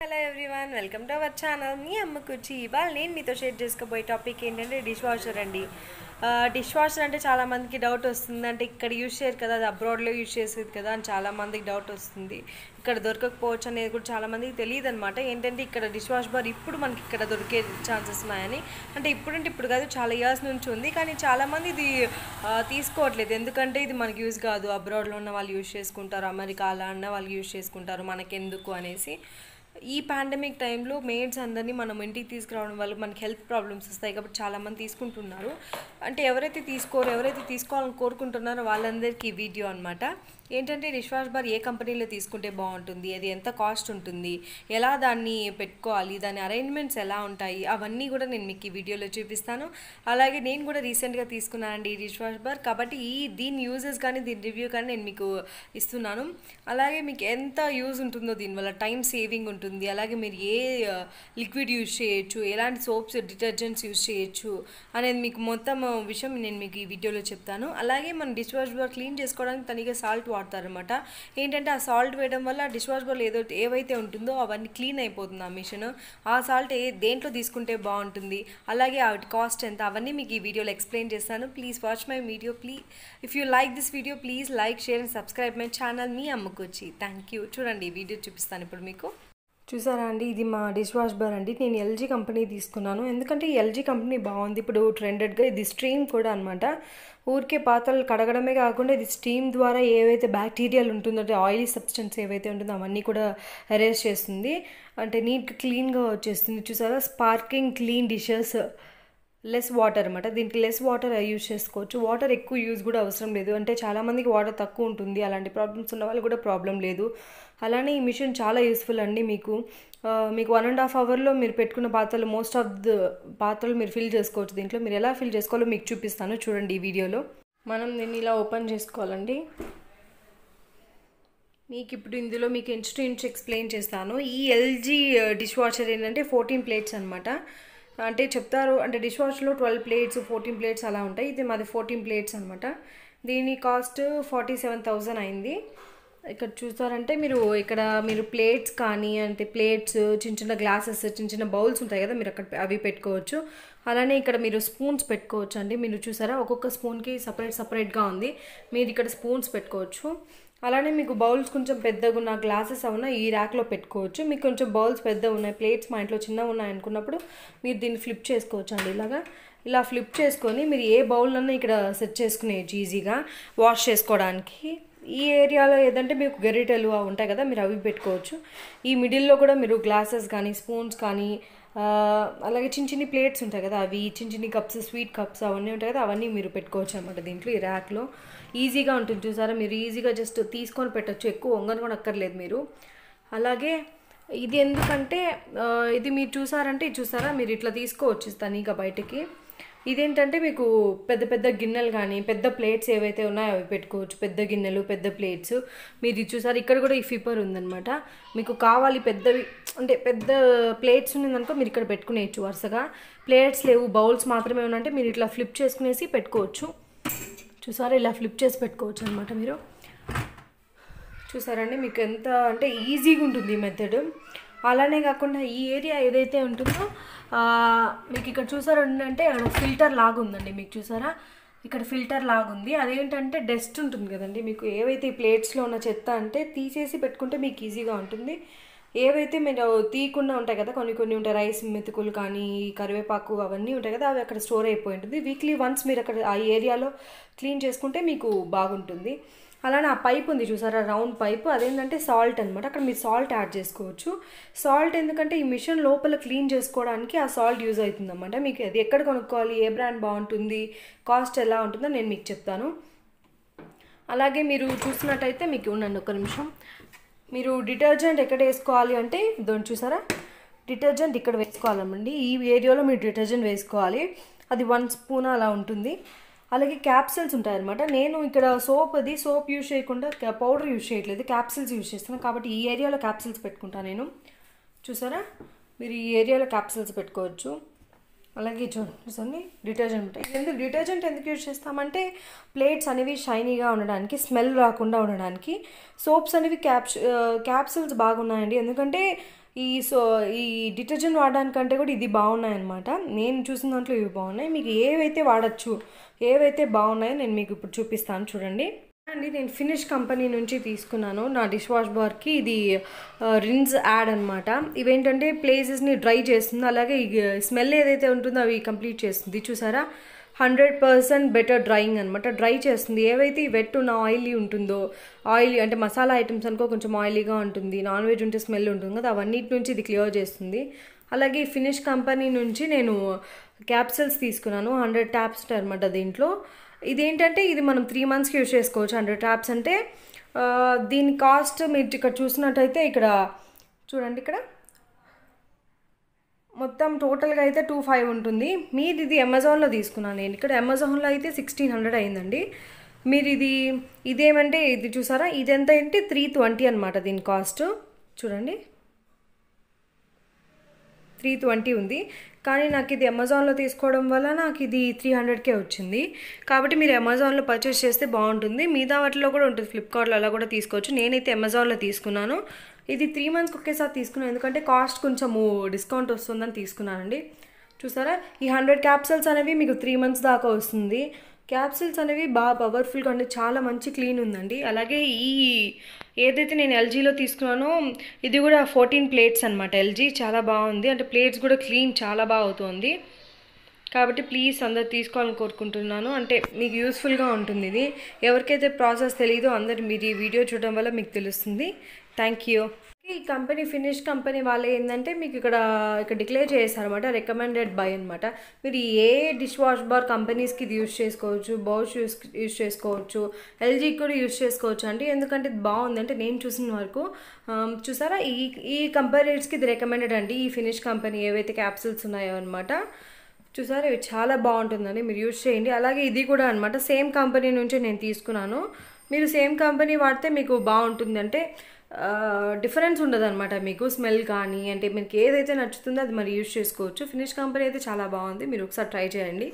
Hello everyone, welcome to our channel. మీ అమ్మకుచ్చి ఇవాళ నేను మీతో షేర్ చేసుకోబోయే టాపిక్ ఏంటంటే డిష్ వాషర్ అండి. డిష్ వాషర్ అంటే చాలామందికి డౌట్ వస్తుంది. అంటే ఇక్కడ యూజ్ చేయరు కదా, అది అబ్రాడ్లో యూజ్ చేసేది కదా అని చాలామందికి డౌట్ వస్తుంది. ఇక్కడ దొరకకపోవచ్చు అనేది కూడా చాలామందికి తెలియదు అనమాట. ఏంటంటే ఇక్కడ డిష్ వాష్ బార్ ఇప్పుడు మనకి ఇక్కడ దొరికే ఛాన్సెస్ ఉన్నాయని. అంటే ఇప్పుడు కాదు, చాలా ఇయర్స్ నుంచి ఉంది. కానీ చాలామంది ఇది తీసుకోవట్లేదు. ఎందుకంటే ఇది మనకి యూజ్ కాదు, అబ్రాడ్లో ఉన్న వాళ్ళు యూజ్ చేసుకుంటారు, అమెరికాలో ఉన్న వాళ్ళు యూజ్ చేసుకుంటారు, మనకెందుకు అనేసి. ఈ పాండమిక్ టైంలో మేడ్స్ అందరినీ మనం ఇంటికి తీసుకురావడం వల్ల మనకి హెల్త్ ప్రాబ్లమ్స్ వస్తాయి కాబట్టి చాలామంది తీసుకుంటున్నారు. అంటే ఎవరైతే తీసుకోవాలని కోరుకుంటున్నారో వాళ్ళందరికీ ఈ వీడియో అనమాట. ఏంటంటే డిష్ వాష్ బార్ ఏ కంపెనీలో తీసుకుంటే బాగుంటుంది, అది ఎంత కాస్ట్ ఉంటుంది, ఎలా దాన్ని పెట్టుకోవాలి, దాని అరేంజ్మెంట్స్ ఎలా ఉంటాయి, అవన్నీ కూడా నేను మీకు ఈ వీడియోలో చూపిస్తాను. అలాగే నేను కూడా రీసెంట్గా తీసుకున్నానండి ఈ డిష్ వాష్ బార్, కాబట్టి దీని యూజెస్ కానీ దీని రివ్యూ కానీ నేను మీకు ఇస్తున్నాను. అలాగే మీకు ఎంత యూజ్ ఉంటుందో దీనివల్ల, టైం సేవింగ్ ఉంటుంది, అలాగే మీరు ఏ లిక్విడ్ యూజ్ చేయొచ్చు, ఎలాంటి సోప్స్ డిటర్జెంట్స్ యూజ్ చేయొచ్చు అనేది మీకు మొత్తం విషయం నేను మీకు ఈ వీడియోలో చెప్తాను. అలాగే మన డిష్ వాష్ బార్ క్లీన్ చేసుకోవడానికి తనిగా సాల్ట్ వాడతారనమాట. ఏంటంటే ఆ సాల్ట్ వేయడం వల్ల డిష్ వాష్ బార్ ఏవైతే ఉంటుందో అవన్నీ క్లీన్ అయిపోతుంది ఆ మిషన్. ఆ సాల్ట్ దేంట్లో తీసుకుంటే బాగుంటుంది, అలాగే వాటి కాస్ట్ ఎంత, అవన్నీ మీకు ఈ వీడియోలో ఎక్స్ప్లెయిన్ చేస్తాను. Please watch my video. If you like this video please like, share and subscribe my channel మీ అమ్మకుచ్చి. Thank you. చూడండి ఈ వీడియో చూపిస్తాను ఇప్పుడు మీకు. చూసారా అండి, ఇది మా డిష్ వాష్ బార్ అండి. నేను ఎల్జీ కంపెనీ తీసుకున్నాను, ఎందుకంటే ఈ ఎల్జీ కంపెనీ బాగుంది. ఇప్పుడు ట్రెండెడ్గా ఇది స్ట్రీమ్ కూడా అనమాట. ఊరికే పాత్రలు కడగడమే కాకుండా ఇది స్టీమ్ ద్వారా ఏవైతే బ్యాక్టీరియాలు ఉంటుందో, ఆయిలీ సబ్స్టెన్స్ ఏవైతే ఉంటుందో అవన్నీ కూడా ఎరేజ్ చేస్తుంది. అంటే నీట్గా క్లీన్గా వచ్చేస్తుంది. చూసారా, sparking clean dishes, less water అనమాట. దీనికి లెస్ వాటర్ యూజ్ చేసుకోవచ్చు. వాటర్ ఎక్కువ యూజ్ కూడా అవసరం లేదు. అంటే చాలామందికి వాటర్ తక్కువ ఉంటుంది, అలాంటి ప్రాబ్లమ్స్ ఉన్న వాళ్ళు కూడా ప్రాబ్లం లేదు. అలానే ఈ మిషన్ చాలా యూస్ఫుల్ అండి. మీకు 1.5 అవర్లో మీరు పెట్టుకున్న పాత్రలు, మోస్ట్ ఆఫ్ ద పాత్రలు మీరు ఫిల్ చేసుకోవచ్చు. దీంట్లో మీరు ఎలా ఫిల్ చేసుకోవాలో మీకు చూపిస్తాను చూడండి ఈ వీడియోలో. మనం దీన్ని ఇలా ఓపెన్ చేసుకోవాలండి. మీకు ఇప్పుడు ఇందులో మీకు ఇంచ్ టు ఇంచ్ ఎక్స్ప్లెయిన్ చేస్తాను. ఈ ఎల్జీ డిష్ వాషర్ ఏంటంటే 14 ప్లేట్స్ అనమాట. అంటే చెప్తారు, అంటే డిష్ వాష్లో 12 ప్లేట్స్ 14 ప్లేట్స్ అలా ఉంటాయి. ఇది మాది 14 ప్లేట్స్ అనమాట. దీని కాస్ట్ 47,000 అయింది. ఇక్కడ చూస్తారంటే మీరు ప్లేట్స్ కానీ, అంటే ప్లేట్స్, చిన్న చిన్న గ్లాసెస్, చిన్న చిన్న బౌల్స్ ఉంటాయి కదా, మీరు అక్కడ అవి పెట్టుకోవచ్చు. అలానే ఇక్కడ మీరు స్పూన్స్ పెట్టుకోవచ్చు అండి. మీరు చూసారా, ఒక్కొక్క స్పూన్కి సపరేట్గా ఉంది. మీరు ఇక్కడ స్పూన్స్ పెట్టుకోవచ్చు. అలానే మీకు బౌల్స్ కొంచెం పెద్దగా ఉన్న గ్లాసెస్ అవునా ఈ ర్యాక్లో పెట్టుకోవచ్చు. మీకు కొంచెం బౌల్స్ పెద్దగా ఉన్నాయి, ప్లేట్స్ మా ఇంట్లో చిన్నగా ఉన్నాయి అనుకున్నప్పుడు మీరు దీన్ని ఫ్లిప్ చేసుకోవచ్చు అండి. ఇలా ఫ్లిప్ చేసుకొని మీరు ఏ బౌల్ అన్నా ఇక్కడ సెట్ చేసుకునేయచ్చు ఈజీగా వాష్ చేసుకోవడానికి. ఈ ఏరియాలో ఏదంటే మీకు గరిటెలు అవి ఉంటాయి కదా, మీరు అవి పెట్టుకోవచ్చు. ఈ మిడిల్లో కూడా మీరు గ్లాసెస్ కానీ, స్పూన్స్ కానీ, అలాగే చిన్న చిన్ని ప్లేట్స్ ఉంటాయి కదా, అవి చిన్న చిన్ని కప్స్, స్వీట్ కప్స్ అవన్నీ ఉంటాయి కదా, అవన్నీ మీరు పెట్టుకోవచ్చు అనమాట. దీంట్లో ఈ ర్యాక్లో ఈజీగా ఉంటుంది. చూసారా, మీరు ఈజీగా జస్ట్ తీసుకొని పెట్టచ్చు, ఎక్కువ వంగను కూడా అక్కర్లేదు మీరు. అలాగే ఇది ఎందుకంటే ఇది మీరు చూసారా, మీరు ఇట్లా తీసుకోవచ్చు తనీగా బయటికి. ఇదేంటంటే మీకు పెద్ద పెద్ద గిన్నెలు కానీ, పెద్ద ప్లేట్స్ ఏవైతే ఉన్నాయో అవి పెట్టుకోవచ్చు. పెద్ద గిన్నెలు, పెద్ద ప్లేట్స్. మీరు చూసారు, ఇక్కడ కూడా ఈ ఫిప్పర్ ఉందన్నమాట. మీకు కావాలి పెద్దవి, అంటే పెద్ద ప్లేట్స్ ఉన్నదనుకో మీరు ఇక్కడ పెట్టుకునేయచ్చు వరుసగా. ప్లేట్స్ లేవు, బౌల్స్ మాత్రమే ఉన్నంటే మీరు ఇట్లా ఫ్లిప్ చేసుకునేసి పెట్టుకోవచ్చు. చూసారా, ఇలా ఫ్లిప్ చేసి పెట్టుకోవచ్చు అనమాట. మీరు చూసారండి, మీకు ఎంత అంటే ఈజీగా ఉంటుంది ఈ మెథడ్. అలానే కాకుండా ఈ ఏరియా ఏదైతే ఉంటుందో మీకు ఇక్కడ చూసారంటే అక్కడ ఫిల్టర్ లాగా ఉందండి. మీకు చూసారా, ఇక్కడ ఫిల్టర్ లాగా ఉంది. అదేంటంటే డస్ట్ ఉంటుంది కదండి, మీకు ఏవైతే ఈ ప్లేట్స్లో ఉన్న చెత్త అంటే తీసేసి పెట్టుకుంటే మీకు ఈజీగా ఉంటుంది. ఏవైతే మీరు తీయకుండా ఉంటాయి కదా, కొన్ని ఉంటాయి, రైస్ మెతుకులు కానీ, కరివేపాకు అవన్నీ ఉంటాయి కదా, అవి అక్కడ స్టోర్ అయిపోయి ఉంటుంది. వీక్లీ వన్స్ మీరు అక్కడ ఆ ఏరియాలో క్లీన్ చేసుకుంటే మీకు బాగుంటుంది. అలానే ఆ పైప్ ఉంది చూసారా, రౌండ్ పైప్, అదేంటంటే సాల్ట్ అనమాట. అక్కడ మీరు సాల్ట్ యాడ్ చేసుకోవచ్చు. సాల్ట్ ఎందుకంటే ఈ మిషన్ లోపల క్లీన్ చేసుకోవడానికి ఆ సాల్ట్ యూజ్ అవుతుంది అన్నమాట. మీకు అది ఎక్కడ కొనుక్కోవాలి, ఏ బ్రాండ్ బాగుంటుంది, కాస్ట్ ఎలా ఉంటుందో నేను మీకు చెప్తాను. అలాగే మీరు చూసినట్టయితే మీకు ఉండండి ఒక నిమిషం. మీరు డిటర్జెంట్ ఎక్కడ వేసుకోవాలి అంటే దాన్ని చూసారా, డిటర్జెంట్ ఇక్కడ వేసుకోవాలండి. ఈ ఏరియాలో మీరు డిటర్జెంట్ వేసుకోవాలి. అది 1 స్పూన్ అలా ఉంటుంది. అలాగే క్యాప్సిల్స్ ఉంటాయన్నమాట. నేను ఇక్కడ సోప్ యూజ్ చేయకుండా పౌడర్ యూజ్ చేయట్లేదు, క్యాప్సిల్స్ యూజ్ చేస్తాను. కాబట్టి ఈ ఏరియాలో క్యాప్సిల్స్ పెట్టుకుంటాను నేను. చూసారా, మీరు ఈ ఏరియాలో క్యాప్సిల్స్ పెట్టుకోవచ్చు. అలాగే చూడండి డిటర్జెంట్ ఉంటాయి. డిటర్జెంట్ ఎందుకు యూజ్ చేస్తామంటే ప్లేట్స్ అనేవి షైనీగా ఉండడానికి, స్మెల్ రాకుండా ఉండడానికి. సోప్స్ అనేవి క్యాప్సిల్స్ బాగున్నాయండి. ఎందుకంటే ఈ డిటర్జెంట్ వాడడానికంటే కూడా ఇది బాగున్నాయన్నమాట. నేను చూసిన దాంట్లో ఇవి బాగున్నాయి. మీకు ఏవైతే వాడచ్చు, ఏవైతే బాగున్నాయో నేను మీకు ఇప్పుడు చూపిస్తాను చూడండి అండి. నేను ఫినిష్ కంపెనీ నుంచి తీసుకున్నాను నా డిష్ వాష్ బార్కి. ఇది రిన్స్ యాడ్ అనమాట. ఇవేంటంటే ప్లేసెస్ని డ్రై చేస్తుంది, అలాగే స్మెల్ ఏదైతే ఉంటుందో అవి కంప్లీట్ చేస్తుంది. చూసారా, 100% బెటర్ డ్రైయింగ్ అనమాట. డ్రై చేస్తుంది. ఏవైతే వెట్ ఉన్న ఆయిలీ ఉంటుందో, ఆయిలీ అంటే మసాలా ఐటమ్స్ అనుకో కొంచెం ఆయిలీగా ఉంటుంది, నాన్ వెజ్ ఉంటే స్మెల్ ఉంటుంది కదా, అవన్నిటి నుంచి ఇది క్లియర్ చేస్తుంది. అలాగే ఫినిష్ కంపెనీ నుంచి నేను క్యాప్సిల్స్ తీసుకున్నాను. 100 ట్యాప్స్ అనమాట దీంట్లో. ఇదేంటంటే ఇది మనం 3 monthsకి యూజ్ చేసుకోవచ్చు. 100 ట్యాప్స్ అంటే దీని కాస్ట్ మీరు ఇక్కడ చూసినట్టయితే ఇక్కడ చూడండి, ఇక్కడ మొత్తం టోటల్గా అయితే 25 ఉంటుంది. మీరు ఇది అమెజాన్లో తీసుకున్నాను నేను. ఇక్కడ అమెజాన్లో అయితే 1600 అయిందండి. మీరు ఇదేమంటే ఇది చూసారా, ఇది ఎంత ఏంటి 320 అనమాట దీని కాస్ట్. చూడండి 320 ఉంది. కానీ నాకు ఇది అమెజాన్లో తీసుకోవడం వల్ల నాకు ఇది 300కే వచ్చింది. కాబట్టి మీరు అమెజాన్లో పర్చేస్ చేస్తే బాగుంటుంది. మిగతా వాటిలో కూడా ఉంటుంది, ఫ్లిప్కార్ట్లో అలా కూడా తీసుకోవచ్చు. నేనైతే అమెజాన్లో తీసుకున్నాను. ఇది 3 monthsకి ఒకేసారి తీసుకున్నాను, ఎందుకంటే కాస్ట్ కొంచెము డిస్కౌంట్ వస్తుందని తీసుకున్నానండి. చూసారా, ఈ 100 క్యాప్సిల్స్ అనేవి మీకు 3 months దాకా వస్తుంది. క్యాప్సిల్స్ అనేవి బాగా పవర్ఫుల్గా అంటే చాలా మంచి క్లీన్ ఉందండి. అలాగే ఏదైతే నేను ఎల్జీలో తీసుకున్నానో ఇది కూడా 14 plates అనమాట. ఎల్జీ చాలా బాగుంది, అంటే ప్లేట్స్ కూడా క్లీన్ చాలా బాగా అవుతుంది. కాబట్టి ప్లీజ్ అందరు తీసుకోవాలని కోరుకుంటున్నాను. అంటే మీకు యూస్ఫుల్గా ఉంటుంది ఇది. ఎవరికైతే ప్రాసెస్ తెలియదో అందరు మీరు ఈ వీడియో చూడడం వల్ల మీకు తెలుస్తుంది. Thank you. ఈ కంపెనీ ఫినిష్ కంపెనీ వాళ్ళు ఏంటంటే మీకు ఇక్కడ డిక్లేర్ చేశారన్నమాట, రికమెండెడ్ బై అనమాట. మీరు ఏ డిష్ వాష్ బార్ కంపెనీస్కి ఇది యూజ్ చేసుకోవచ్చు, బౌష్ యూజ్ చేసుకోవచ్చు, ఎల్జీకి కూడా యూజ్ చేసుకోవచ్చు అండి. ఎందుకంటే ఇది బాగుంది, అంటే నేను చూసిన వరకు. చూసారా, ఈ కంపెనీస్కి ఇది రికమెండెడ్ అండి. ఈ ఫినిష్ కంపెనీ ఏవైతే క్యాప్సిల్స్ ఉన్నాయో అనమాట. చూసారా, ఇవి చాలా బాగుంటుందండి, మీరు యూజ్ చేయండి. అలాగే ఇది కూడా అనమాట సేమ్ కంపెనీ నుంచి నేను తీసుకున్నాను. మీరు సేమ్ కంపెనీ వాడితే మీకు బాగుంటుంది, అంటే డిఫరెన్స్ ఉండదు అనమాట మీకు స్మెల్ కానీ. అంటే మీకు ఏదైతే నచ్చుతుందో అది మరి యూజ్ చేసుకోవచ్చు. ఫినిష్ కంపెనీ అయితే చాలా బాగుంది, మీరు ఒకసారి ట్రై చేయండి.